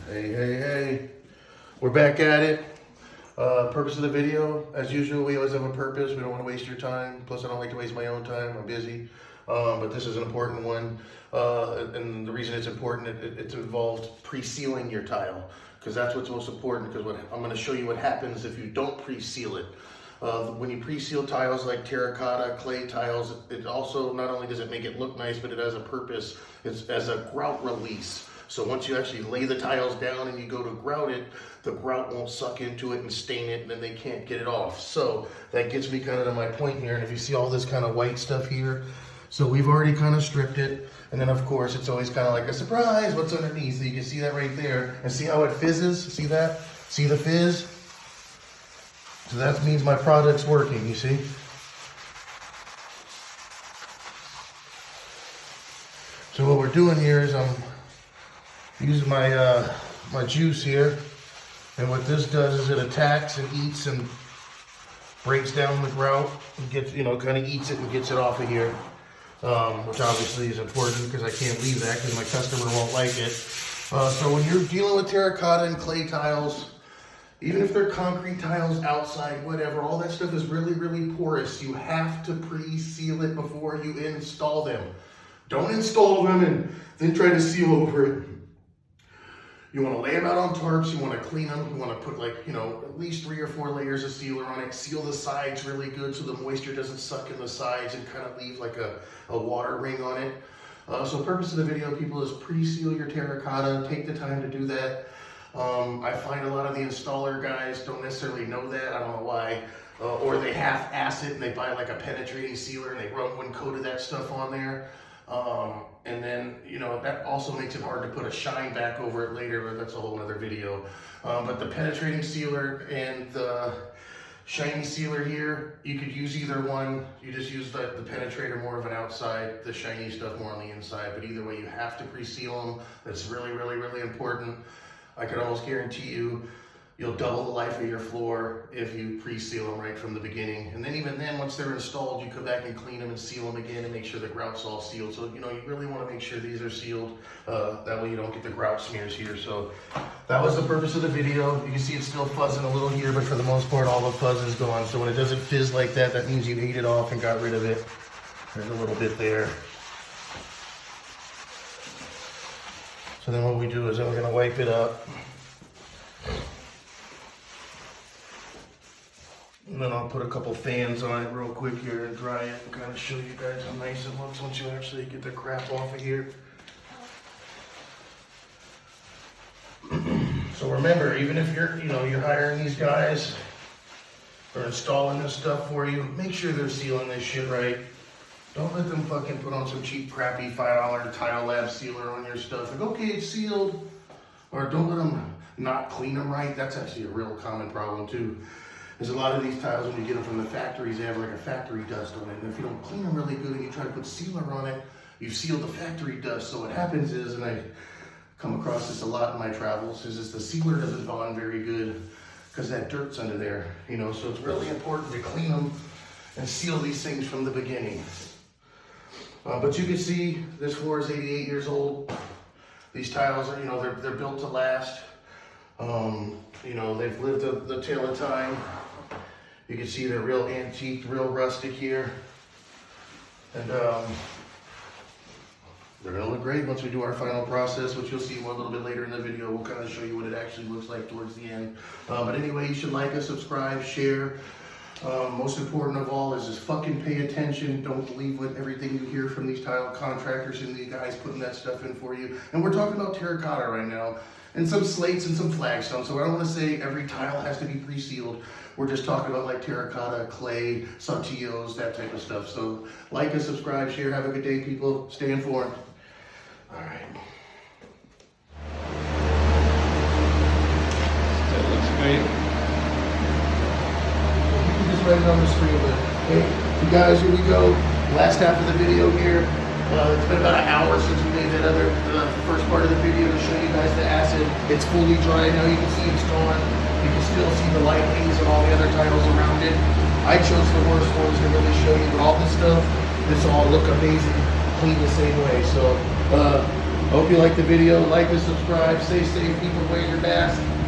Hey. We're back at it. Purpose of the video, as usual, we always have a purpose. We don't want to waste your time. Plus, I don't like to waste my own time. I'm busy. But this is an important one. And the reason it's important, it's involved pre-sealing your tile. Because that's what's most important. Because I'm going to show you what happens if you don't pre-seal it. When you pre-seal tiles like terracotta, clay tiles, it also, not only does it make it look nice, but it has a purpose. It's as a grout release. So once you actually lay the tiles down and you go to grout it, the grout won't suck into it and stain it, and then they can't get it off. So that gets me kind of to my point here. And if you see all this kind of white stuff here, so we've already kind of stripped it. And then of course, it's always kind of like a surprise, what's underneath? So you can see that right there. And see how it fizzes? See that? See the fizz? So that means my product's working, you see? So what we're doing here is I'm using my my juice here, and what this does is it attacks and eats and breaks down the grout and gets, kind of eats it and gets it off of here, which obviously is important because I can't leave that because my customer won't like it. So when you're dealing with terracotta and clay tiles, even if they're concrete tiles outside, whatever, all that stuff is really, really porous. You have to pre-seal it before you install them. Don't install them and then try to seal over it. You want to lay them out on tarps, you want to clean them, you want to put at least 3 or 4 layers of sealer on it, seal the sides really good so the moisture doesn't suck in the sides and kind of leave like a water ring on it. So the purpose of the video, people, is pre-seal your terracotta, take the time to do that. I find a lot of the installer guys don't necessarily know that, I don't know why, or they half-ass it and they buy like a penetrating sealer and they run one coat of that stuff on there. And then, that also makes it hard to put a shine back over it later, but that's a whole other video. But the penetrating sealer and the shiny sealer here, you could use either one. You just use the penetrator more of an outside, the shiny stuff more on the inside. But either way, you have to pre-seal them. That's really, really, really important. I can almost guarantee you'll double the life of your floor if you pre-seal them right from the beginning. And then even then, once they're installed, you come back and clean them and seal them again and make sure the grout's all sealed. So, you really want to make sure these are sealed. That way you don't get the grout smears here. So that was the purpose of the video. You can see it's still fuzzing a little here, but for the most part, all the fuzz is gone. So when it doesn't fizz like that, that means you ate it off and got rid of it. There's a little bit there. So then what we do is then we're going to wipe it up. And then I'll put a couple fans on it real quick here and dry it and kind of show you guys how nice it looks once you actually get the crap off of here. So remember, even if you're hiring these guys or installing this stuff for you, make sure they're sealing this shit right. Don't let them fucking put on some cheap, crappy $5 Tile Lab sealer on your stuff. Like, okay, it's sealed. Or don't let them not clean them right. That's actually a real common problem too. There's a lot of these tiles, when you get them from the factories, they have like a factory dust on it. And if you don't clean them really good and you try to put sealer on it, you've sealed the factory dust. So what happens is, and I come across this a lot in my travels, is the sealer doesn't bond very good because that dirt's under there. So it's really important to clean them and seal these things from the beginning. But you can see this floor is 88 years old. These tiles are, they're built to last. They've lived the tail of time. You can see they're real antique, real rustic here. And they're gonna look great once we do our final process, which you'll see more a little bit later in the video. We'll kind of show you what it actually looks like towards the end. But anyway, you should like us, subscribe, share. Most important of all is just fucking pay attention. Don't believe what everything you hear from these tile contractors and the guys putting that stuff in for you. And we're talking about terracotta right now, and some slates and some flagstone. So I don't want to say every tile has to be pre-sealed. We're just talking about like terracotta, clay, saltillos, that type of stuff. So like and subscribe, share. Have a good day, people. Stay informed. All right. That looks great. Just right on the screen, but hey, you guys, here we go. Last half of the video here. It's been about an hour since we made the first part of the video to show you guys the acid. It's fully dry now. You can see it's gone. You can still see the light haze and all the other tiles around it. I chose the worst ones to really show you, but all this stuff, this all look amazing, clean the same way. So Hope you like the video. Like and subscribe. Stay safe. Keep away your mask.